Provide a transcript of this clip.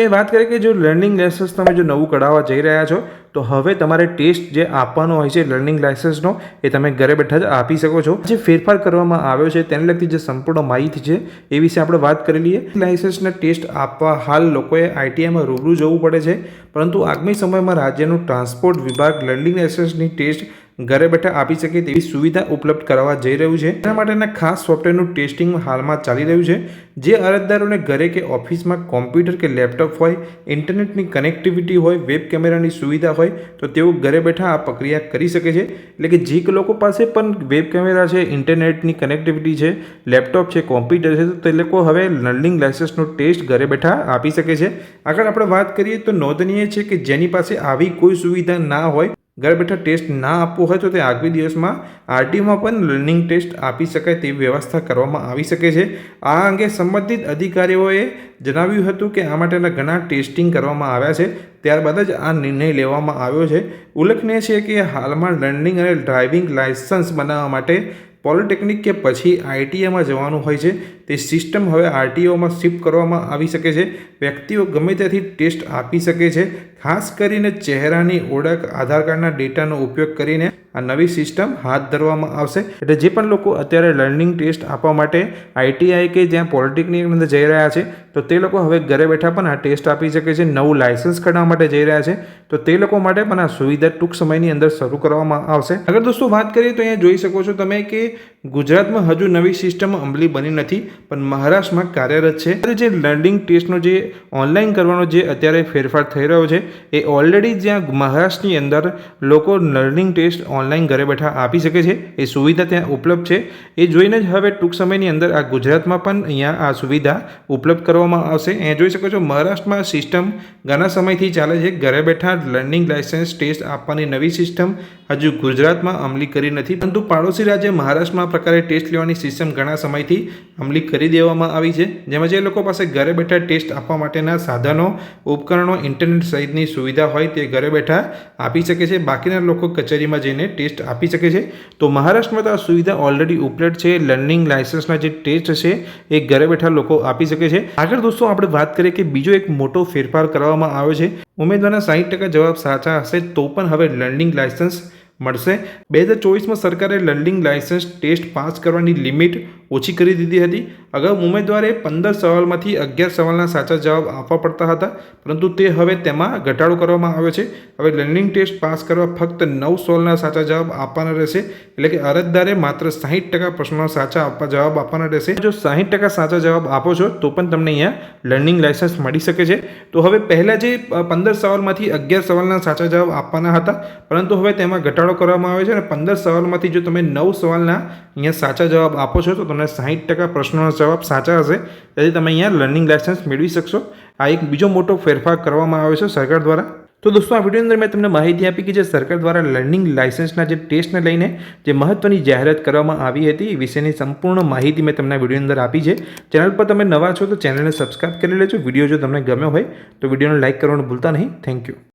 बात करें कि जो लर्निंग लाइसेंस તમે જો નવું કઢાવવા જઈ રહ્યા છો તો હવે તમારે ટેસ્ટ જે આપવાનો હોય છે લર્નિંગ લાઇસન્સનો એ તમે ઘરે બેઠા જ આપી શકો છો। જે ફેરફાર કરવામાં આવ્યો છે તેને લગતી જે સંપૂર્ણ માહિતી છે એ વિશે આપણે વાત કરી લઈએ। લાઇસન્સના ટેસ્ટ આપવા હાલ લોકોએ આઈટીઆઈમાં રૂબરૂ જવું પડે છે, પરંતુ આગામી સમયમાં રાજ્યનું ટ્રાન્સપોર્ટ વિભાગ લર્નિંગ લાઇસન્સની ટેસ્ટ ઘરે બેઠા આપી શકે તેવી સુવિધા ઉપલબ્ધ કરાવવા જઈ રહ્યું છે। તેના માટેના ખાસ સોફ્ટવેરનું ટેસ્ટિંગ હાલમાં ચાલી રહ્યું છે। જે અરજદારોને ઘરે કે ઓફિસમાં કોમ્પ્યુટર કે લેપટોપ હોય, ઇન્ટરનેટની કનેક્ટિવિટી હોય, વેબ કેમેરાની સુવિધા હોય તો તેઓ ઘરે બેઠા આ પ્રક્રિયા કરી શકે છે। એટલે કે જે લોકો પાસે પણ વેબ કેમેરા છે, ઇન્ટરનેટની કનેક્ટિવિટી છે, લેપટોપ છે, કોમ્પ્યુટર છે, તો તે લોકો હવે લર્નિંગ લાઇસન્સનો ટેસ્ટ ઘરે બેઠા આપી શકે છે। આગળ આપણે વાત કરીએ તો નોંધનીય છે કે જેની પાસે આવી કોઈ સુવિધા ના હોય, ઘર બેઠા ટેસ્ટ ના આપવો હોય તો તે આગામી દિવસમાં આરટીઓમાં પણ લર્નિંગ ટેસ્ટ આપી શકાય તેવી વ્યવસ્થા કરવામાં આવી શકે છે। આ અંગે સંબંધિત અધિકારીઓએ જણાવ્યું હતું કે આ માટેના ઘણા ટેસ્ટિંગ કરવામાં આવ્યા છે, ત્યારબાદ જ આ નિર્ણય લેવામાં આવ્યો છે। ઉલ્લેખનીય છે કે હાલમાં લર્નિંગ અને ડ્રાઇવિંગ લાયસન્સ બનાવવા માટે પોલિટેકનિક કે પછી આઈટીઆઈમાં જવાનું હોય છે, તે સિસ્ટમ હવે આરટીઓમાં શિફ્ટ કરવામાં આવી શકે છે। વ્યક્તિઓ ગમે ત્યાંથી ટેસ્ટ આપી શકે છે। ખાસ કરીને ચહેરાની ઓળખ, આધાર કાર્ડના ડેટાનો ઉપયોગ કરીને આ નવી સિસ્ટમ હાથ ધરવામાં આવશે। એટલે જે પણ લોકો અત્યારે લર્નિંગ ટેસ્ટ આપવા માટે આઈટીઆઈ કે જ્યાં પોલિટેકનિકની અંદર જઈ રહ્યા છે તો તે લોકો હવે ઘરે બેઠા પણ આ ટેસ્ટ આપી શકે છે। નવું લાયસન્સ કઢાવવા માટે જઈ રહ્યા છે તો તે લોકો માટે પણ આ સુવિધા ટૂંક સમયની અંદર શરૂ કરવામાં આવશે। અગર દોસ્તો વાત કરીએ તો અહીંયા જોઈ શકો છો તમે કે ગુજરાતમાં હજુ નવી સિસ્ટમ અમલી બની નથી, પણ મહારાષ્ટ્રમાં કાર્યરત છે। જે લર્નિંગ ટેસ્ટનો જે ઓનલાઈન કરવાનો જે અત્યારે ફેરફાર થઈ રહ્યો છે એ ઓલરેડી જ્યાં મહારાષ્ટ્રની અંદર લોકો લર્નિંગ ટેસ્ટ ઓનલાઈન ઘરે બેઠા આપી શકે છે, એ સુવિધા ત્યાં ઉપલબ્ધ છે। એ જોઈને જ હવે ટૂંક સમયની અંદર આ ગુજરાતમાં પણ અહીંયા આ સુવિધા ઉપલબ્ધ કરવામાં આવશે। અહીંયા જોઈ શકો છો મહારાષ્ટ્રમાં સિસ્ટમ ઘણા સમયથી ચાલે છે, ઘરે બેઠા લર્નિંગ લાઇસન્સ ટેસ્ટ આપવાની નવી સિસ્ટમ હજુ ગુજરાતમાં અમલી કરી નથી, પરંતુ પાડોશી રાજ્ય મહારાષ્ટ્રમાં આ પ્રકારે ટેસ્ટ લેવાની સિસ્ટમ ઘણા સમયથી અમલી કરી દેવામાં આવી છે, જેમાં જે લોકો પાસે ઘરે બેઠા ટેસ્ટ આપવા માટેના સાધનો, ઉપકરણો, ઇન્ટરનેટ સહિતની સુવિધા હોય તે ઘરે બેઠા આપી શકે છે। બાકીના લોકો કચેરીમાં જઈને ટેસ્ટ આપી શકે છે। તો મહારાષ્ટ્રમાં તો આ સુવિધા ઓલરેડી ઉપલબ્ધ છે। લર્નિંગ લાઇસન્સના જે ટેસ્ટ છે એ ઘરે બેઠા લોકો આપી શકે છે। આગળ દોસ્તો આપણે વાત કરીએ કે બીજો એક મોટો ફેરફાર કરવામાં આવ્યો છે। ઉમેદવારના 60% જવાબ સાચા હશે તો પણ હવે લર્નિંગ લાઇસન્સ મળશે। 2024માં સરકારે લર્નિંગ લાઇસન્સ ટેસ્ટ પાસ કરવાની લિમિટ ઓછી કરી દીધી હતી। અગાઉ ઉમેદવારે 15 સવાલમાંથી 11 સવાલના સાચા જવાબ આપવા પડતા હતા, પરંતુ તે હવે તેમાં ઘટાડો કરવામાં આવ્યો છે। હવે લર્નિંગ ટેસ્ટ પાસ કરવા ફક્ત 9 સવાલના સાચા જવાબ આપવાના રહેશે। એટલે કે અરજદારે માત્ર 60% પ્રશ્નોના સાચા જવાબ આપવાના રહેશે। જો 60% સાચા જવાબ આપો છો તો પણ તમને અહીંયા લર્નિંગ લાઇસન્સ મળી શકે છે। તો હવે પહેલાં જે 15 સવાલમાંથી 11 સવાલના સાચા જવાબ આપવાના હતા, પરંતુ હવે તેમાં ઘટાડો કરવામાં આવે છે અને 15 સવાલમાંથી જો તમે 9 સવાલના અહીંયા સાચા જવાબ આપો છો તો તમને 60% પ્રશ્નોના જવાબ સાચા હશે, તેથી તમે અહીંયા લર્નિંગ લાઇસન્સ મેળવી શકશો। આ એક બીજો મોટો ફેરફાર કરવામાં આવ્યો છે સરકાર દ્વારા। તો દોસ્તો આ વિડીયોની અંદર મેં તમને માહિતી આપી કે જે સરકાર દ્વારા લર્નિંગ લાઇસન્સના જે ટેસ્ટને લઈને જે મહત્ત્વની જાહેરાત કરવામાં આવી હતી એ વિશેની સંપૂર્ણ માહિતી મેં તમને વિડીયોની અંદર આપી છે। ચેનલ પર તમે નવા છો તો ચેનલને સબસ્ક્રાઈબ કરી લેજો। વિડીયો જો તમને ગમ્યો હોય તો વિડીયોને લાઇક કરવાનું ભૂલતા નહીં। Thank you.